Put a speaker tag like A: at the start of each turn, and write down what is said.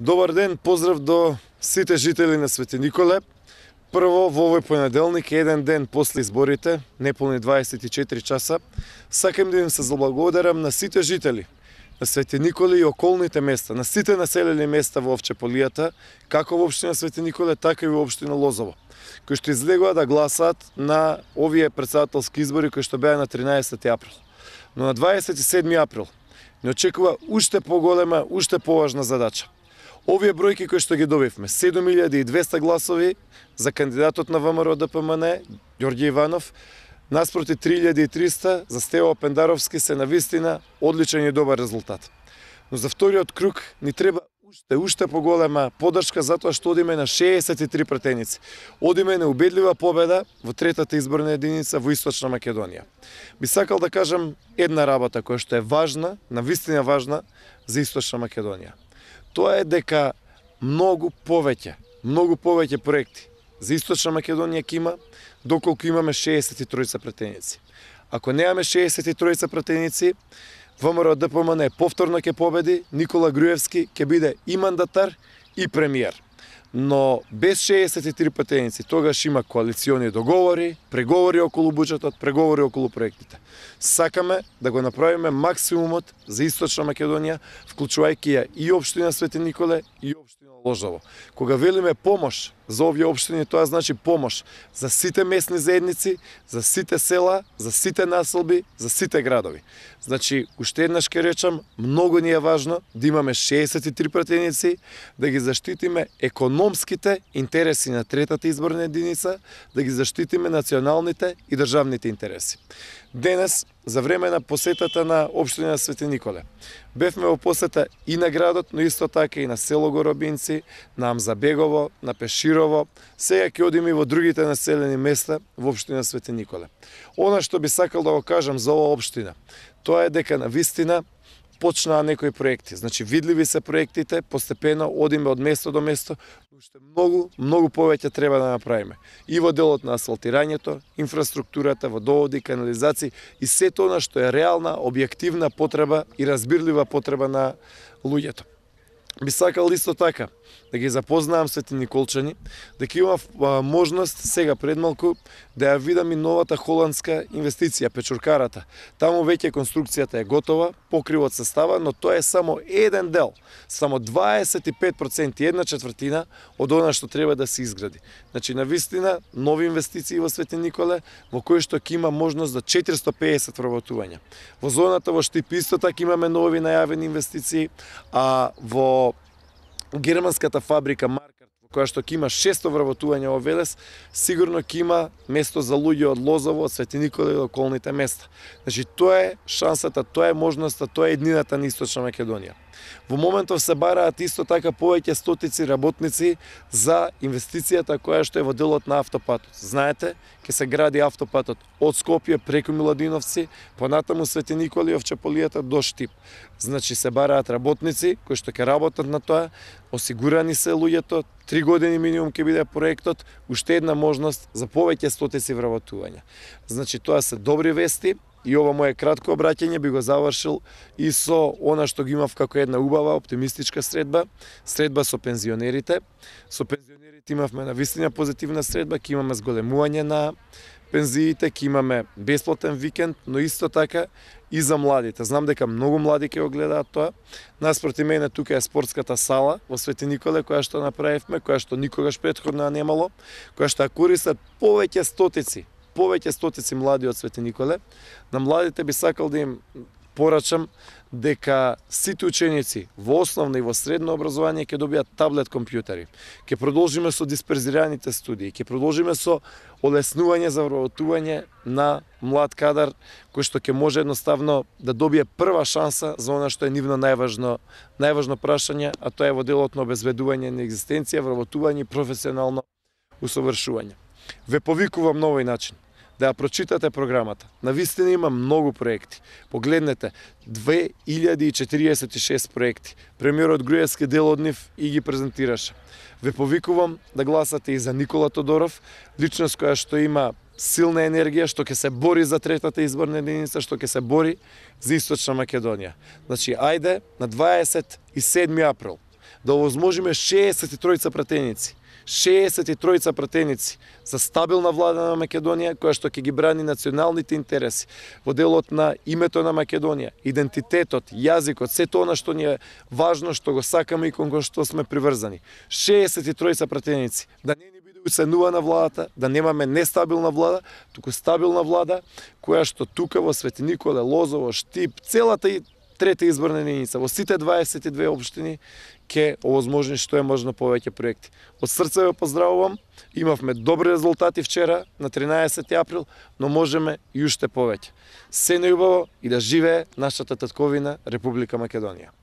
A: Добар ден, поздрав до сите жители на Свети Николе. Прво, во овој понеделник, еден ден после изборите, неполни 24 часа, сакам да им се заблагодарам на сите жители на Свети Николе и околните места, на сите населени места во Овчеполијата, како во општина Свети Николе, така и во општина Лозово, кои што излегува да гласаат на овие претседателски избори кои што беа на 13 април. Но на 27 април не очекува уште поголема, уште поважна задача. Овие бројки кои што ги добивме, 7200 гласови за кандидатот на ВМРО ДПМН, Ѓорѓе Иванов, наспроти 3300 за Стево Пендаровски, се навистина одличен и добар резултат. Но за вториот круг ни треба уште поголема поддршка затоа што одиме на 63 пратеници. Одиме на убедлива победа во третата изборна единица во Источна Македонија. Би сакал да кажам една работа која што е важна, навистина важна за Источна Македонија. Тоа е дека многу повеќе проекти за Источна Македонија ќе има, доколку имаме 63 пратеници. Ако немаме 63 пратеници, ВМРО ДПМН повторно ќе победи, Никола Груевски ќе биде и мандатар и премиер. Но без 63 пратеници тогаш има коалициони договори, преговори околу буџетот, преговори околу проектите. Сакаме да го направиме максимумот за Источна Македонија, вклучувајќи ја и општина Свети Николе и општина Лозово. Кога велиме помош за овие општини, тоа значи помош за сите местни заедници, за сите села, за сите населби, за сите градови. Значи, уште еднаш ке речам, многу ни е важно да имаме 63 пратеници, да ги заштитиме економските интереси на третата изборна единица, да ги заштитиме националните и државните интереси. Денес, за време на посетата на општина Свети Николе, бевме во посета и на градот, но исто така и на село Горобинци, на Амзабегово, на Пеширово, сега ќе одиме и во другите населени места во општина Свети Николе. Она што би сакал да го кажам за оваа општина, тоа е дека навистина почнаа некои проекти. Значи, видливи се проектите, постепено одиме од место до место, но уште многу повеќе треба да направиме. И во делот на асфалтирањето, инфраструктурата, водоводи, канализации и сето она што е реална, објективна потреба и разбирлива потреба на луѓето. Би сакал исто така да ги запознаам Свети Николчани, дека имав можност сега пред малку да ја видам и новата холандска инвестиција, печуркарата. Таму веќе конструкцијата е готова, покривот се става, но тоа е само еден дел, само 25%, една четвртина од она што треба да се изгради. Значи, навистина, нови инвестиции во Свети Николе, во кои што ќе има можност за 450 вработувања. Во зоната во Штип исто така имаме нови најавени инвестиции, а во германската фабрика Маркарт, во која што ќе има 600 вработувања во Велес, сигурно ќе има место за луѓе од Лозово, од Свети Николе и од околните места. Значи, тоа е шансата, тоа е можноста, тоа е еднината на Источна Македонија. Во моментов се бараат исто така повеќе стотици работници за инвестицијата која што е во делот на автопатот. Знаете, ќе се гради автопатот од Скопје преку Миладиновци, понатаму Свети Николе и Овчеполијата до Штип. Значи, се бараат работници кои што ќе работат на тоа, осигурани се луѓето, 3 години минимум ќе биде проектот, уште една можност за повеќе стотици вработувања. Значи, тоа се добри вести. И ова моje кратко обраќање би го завршил и со она што ги имав како една убава, оптимистичка средба со пензионерите. Со пензионерите имавме навистина позитивна средба, ќе имаме зголемување на пензиите, ќе имаме бесплатен викенд, но исто така и за младите. Знам дека многу млади ќе го гледаат тоа. Наспроти мене тука е спортската сала во Свети Николе, која што направивме, која што никогаш претходно немало, која што ја користат повеќе стотици млади од Свети Николе. На младите би сакал да им порачам дека сите ученици во основно и во средно образование ќе добијат таблет компјутери. Ќе продолжиме со дисперзираните студии, ќе продолжиме со олеснување за вработување на млад кадар кој што ќе може едноставно да добие прва шанса за она што е нивно најважно прашање, а тоа е во делот на обезбедување на екзистенција, вработување и професионално усовршување. Ве повикувам на овој начин да ја прочитате програмата. Навистина има многу проекти. Погледнете, 2046 проекти. Премиерот Груевски дел од нив и ги презентираше. Ве повикувам да гласате и за Никола Тодоров, личност која што има силна енергија, што ќе се бори за третата изборна единица, што ќе се бори за Источна Македонија. Значи, ајде на 27 април да овозможиме 63 пратеници. 63 пратеници за стабилна влада на Македонија, која што ќе ги брани националните интереси во делот на името на Македонија, идентитетот, јазикот, сето она што ни е важно, што го сакаме и кон што сме приврзани. 63 пратеници, да не ни биде уценувана владата, да немаме нестабилна влада, туку стабилна влада, која што тука во Свети Николе, Лозово, Штип, целата и трета изборна единица, во сите 22 општини, ќе овозможни што е можно повеќе проекти. Од срце ве поздравувам, имавме добри резултати вчера, на 13 април, но можеме и уште повеќе. Се најубаво и да живее нашата татковина Република Македонија.